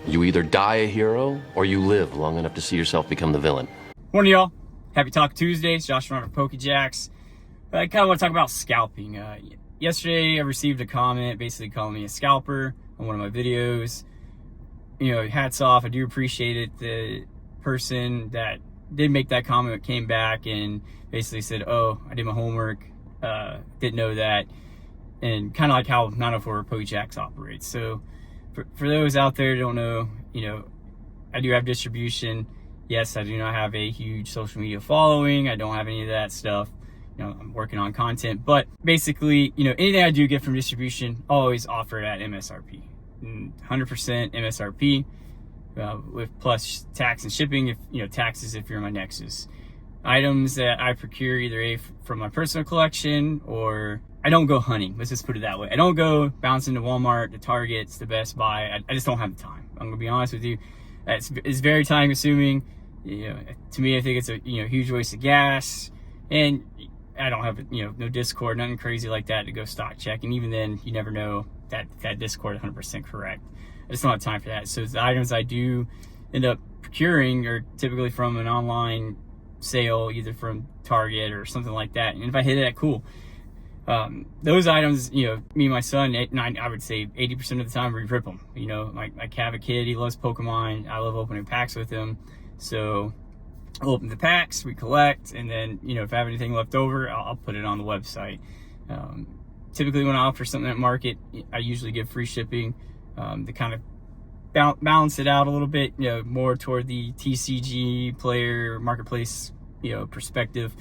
You either die a hero or you live long enough to see yourself become the villain. Morning, y'all. Happy Talk Tuesdays. Josh from PokeJacks. I kind of want to talk about scalping. Yesterday, I received a comment basically calling me a scalper on one of my videos. You know, hats off. I do appreciate it. The person that did make that comment came back and basically said, "Oh, I did my homework. Didn't know that." And kind of like how 904 PokeJacks operates. So for those out there who don't know, you know, I do have distribution. Yes, I do not have a huge social media following. I don't have any of that stuff. You know, I'm working on content, but basically, you know, anything I do get from distribution, I'll always offer it at MSRP, 100% MSRP, with plus tax and shipping. If you know, taxes if you're my Nexus. Items that I procure either from my personal collection, or I don't go hunting. Let's just put it that way. I don't go bouncing to Walmart, the Targets, the Best Buy. I just don't have the time. I'm gonna be honest with you. It's very time consuming. You know, to me, I think it's a huge waste of gas, and I don't have no Discord, nothing crazy like that to go stock check. And even then, you never know that Discord is 100% correct. I just don't have time for that. So the items I do end up procuring are typically from an online sale, either from Target or something like that. And if I hit it, cool. Those items, me and my son, I would say 80% of the time we rip them. You know, like have a kid, he loves Pokemon. I love opening packs with him. So I'll open the packs, we collect, and then, if I have anything left over, I'll put it on the website. Typically when I offer something at market, I usually give free shipping to kind of balance it out a little bit, more toward the TCG player marketplace, perspective.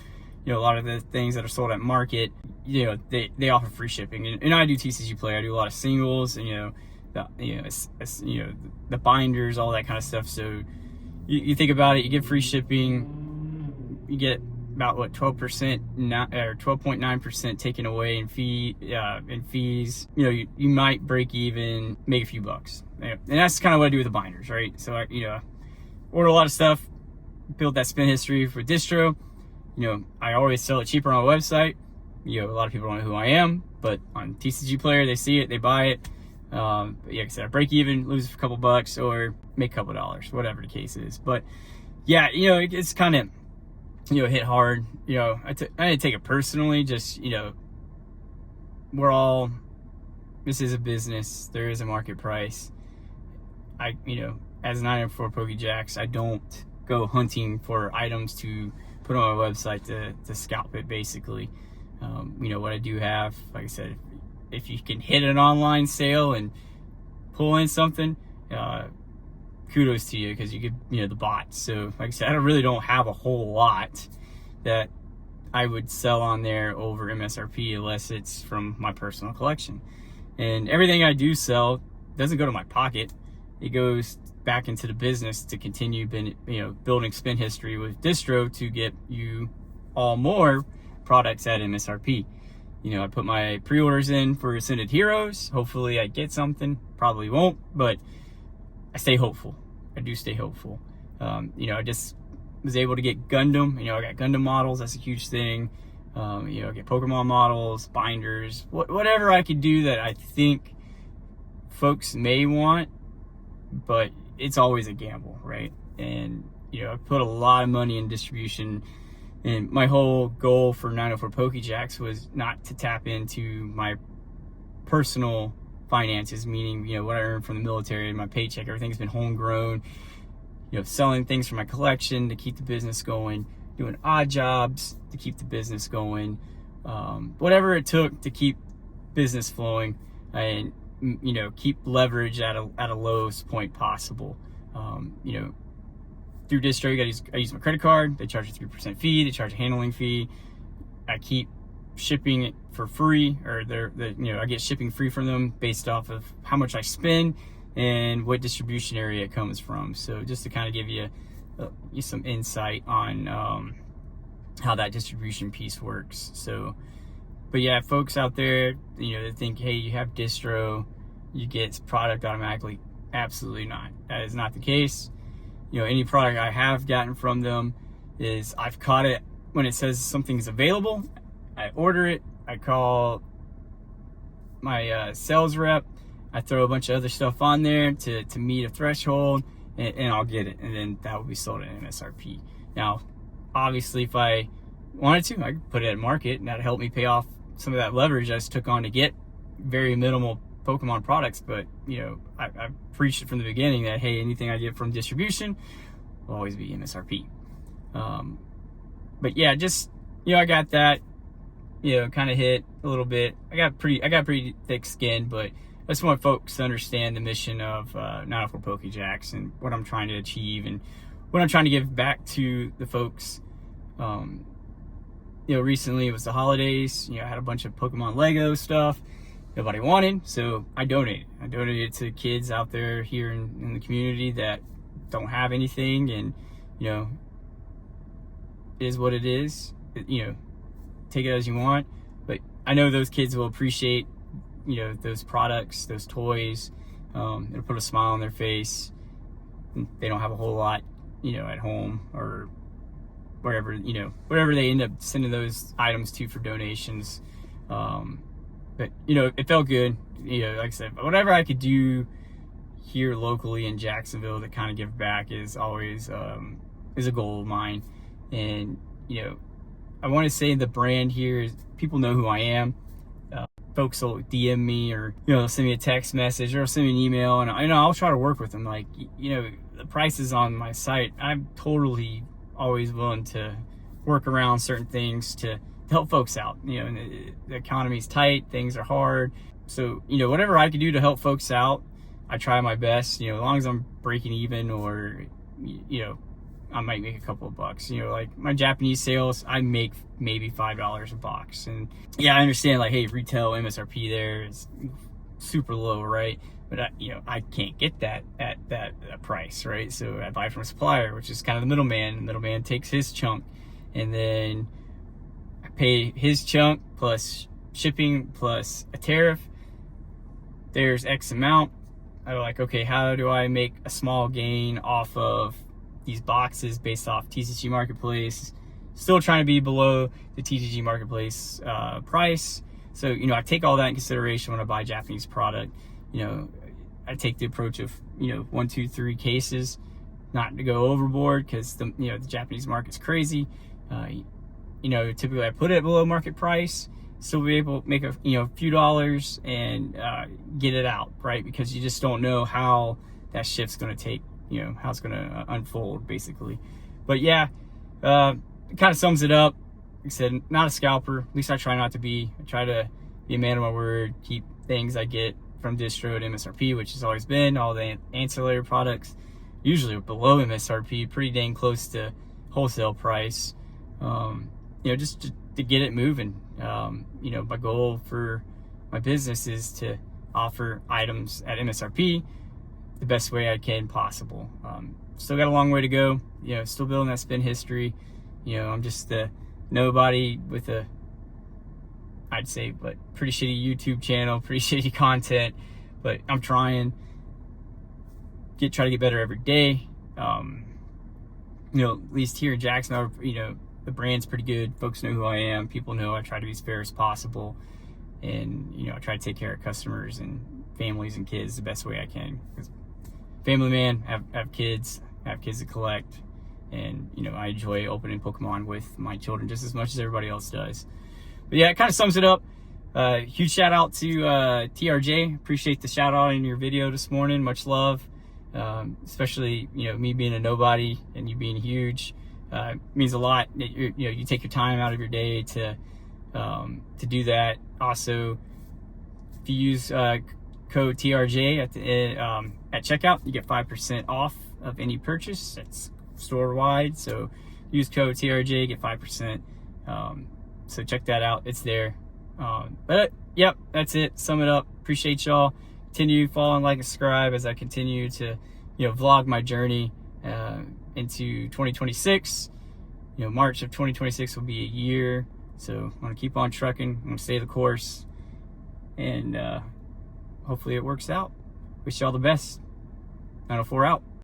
A lot of the things that are sold at market, they offer free shipping, and I do TCG player. I do a lot of singles, and the binders, all that kind of stuff. So you think about it, you get free shipping, you get about 12% or 12.9% taken away in fees. You might break even, make a few bucks, and that's kind of what I do with the binders, right? So I order a lot of stuff, build that spin history for distro. I always sell it cheaper on my website. A lot of people don't know who I am, but on TCG Player, they see it, they buy it. But yeah, like I said, I break even, lose a couple bucks, or make a couple dollars, whatever the case is. But yeah, it's kind of, hit hard. I didn't take it personally, just, this is a business. There is a market price. As 904 PokeJacks, I don't go hunting for items to put on my website to scalp it, basically. What I do have, like I said, if you can hit an online sale and pull in something, kudos to you, because you get the bot. So like I said, I really don't have a whole lot that I would sell on there over MSRP unless it's from my personal collection. And everything I do sell doesn't go to my pocket. It goes back into the business to continue building spin history with distro to get you all more products at MSRP. I put my pre-orders in for Ascended Heroes. Hopefully I get something. Probably won't, but I stay hopeful. I do stay hopeful. I just was able to get Gundam. I got Gundam models. That's a huge thing. I get Pokemon models, binders, whatever I could do that I think folks may want, but it's always a gamble, right? And, I put a lot of money in distribution, and my whole goal for 904 PokeJacks was not to tap into my personal finances, meaning, what I earned from the military and my paycheck. Everything's been homegrown, selling things from my collection to keep the business going, doing odd jobs to keep the business going, whatever it took to keep business flowing, and keep leverage at a lowest point possible. Through distro, I use my credit card. They charge a 3% fee. They charge a handling fee. I keep shipping it for free, or I get shipping free from them based off of how much I spend and what distribution area it comes from. So just to kind of give you some insight on how that distribution piece works. So, but yeah, folks out there, that think, hey, you have distro, you get product automatically. Absolutely not. That is not the case. Any product I have gotten from them is I've caught it when it says something's available. I order it. I call my sales rep. I throw a bunch of other stuff on there to meet a threshold, and I'll get it, and then that will be sold at MSRP. Now, obviously, if I wanted to, I could put it at market, and that'd help me pay off some of that leverage I just took on to get very minimal Pokemon products. But I preached it from the beginning that, hey, anything I get from distribution will always be MSRP. But yeah, just I got that kind of hit a little bit. I got pretty thick skin, but I just want folks to understand the mission of 904 PokeJacks and what I'm trying to achieve and what I'm trying to give back to the folks. Recently it was the holidays. I had a bunch of Pokemon Lego stuff nobody wanted, so I donated. I donated to kids out there here in the community that don't have anything, and it is what it is. Take it as you want, but I know those kids will appreciate those products, those toys. It'll put a smile on their face. They don't have a whole lot at home or wherever wherever they end up sending those items to for donations. But it felt good. Like I said, whatever I could do here locally in Jacksonville to kind of give back is always is a goal of mine. And I want to say the brand here is, people know who I am. Folks will DM me, or send me a text message, or send me an email, and I'll try to work with them. Like the prices on my site, I'm totally always willing to work around certain things to help folks out. The economy's tight, things are hard, so whatever I can do to help folks out, I try my best. As long as I'm breaking even, or I might make a couple of bucks. Like my Japanese sales, I make maybe $5 a box. And yeah, I understand, like, hey, retail MSRP there is super low, right? But I can't get that at that price, right? So I buy from a supplier, which is kind of the middleman. The middleman takes his chunk, and then I pay his chunk plus shipping plus a tariff. There's X amount. I'm like, okay, how do I make a small gain off of these boxes based off TCG Marketplace, still trying to be below the TCG Marketplace price? So I take all that in consideration when I buy Japanese product. I take the approach of 1, 2, 3 cases, not to go overboard, because the Japanese market's crazy. Typically I put it below market price, still be able to make a few dollars and get it out, right? Because you just don't know how that shift's going to take, how it's going to unfold, basically. But yeah, it kind of sums it up. Like I said, not a scalper. At least I try not to be. I try to be a man of my word, keep things I get from distro at MSRP, which has always been. All the ancillary products usually below MSRP, pretty dang close to wholesale price. Just to get it moving. My goal for my business is to offer items at MSRP the best way I can possible. Still got a long way to go. Still building that spin history. I'm just a nobody with a, I'd say, but pretty shitty YouTube channel, pretty shitty content. But I'm trying try to get better every day. At least here in Jacksonville, the brand's pretty good. Folks know who I am. People know I try to be as fair as possible, and I try to take care of customers and families and kids the best way I can. Because family man, have kids to collect, and I enjoy opening Pokemon with my children just as much as everybody else does. But yeah, it kind of sums it up. Huge shout out to TRJ. Appreciate the shout out in your video this morning. Much love. Especially me being a nobody and you being huge. Means a lot. You take your time out of your day to do that. Also, if you use code TRJ at checkout, you get 5% off of any purchase. That's store wide. So use code TRJ, get 5%. So check that out. It's there. But yep, that's it. Sum it up. Appreciate y'all. Continue following, like, and subscribe as I continue to vlog my journey into 2026. March of 2026 will be a year, so I'm gonna keep on trucking. I'm gonna stay the course, and hopefully it works out. Wish y'all the best. 904 out.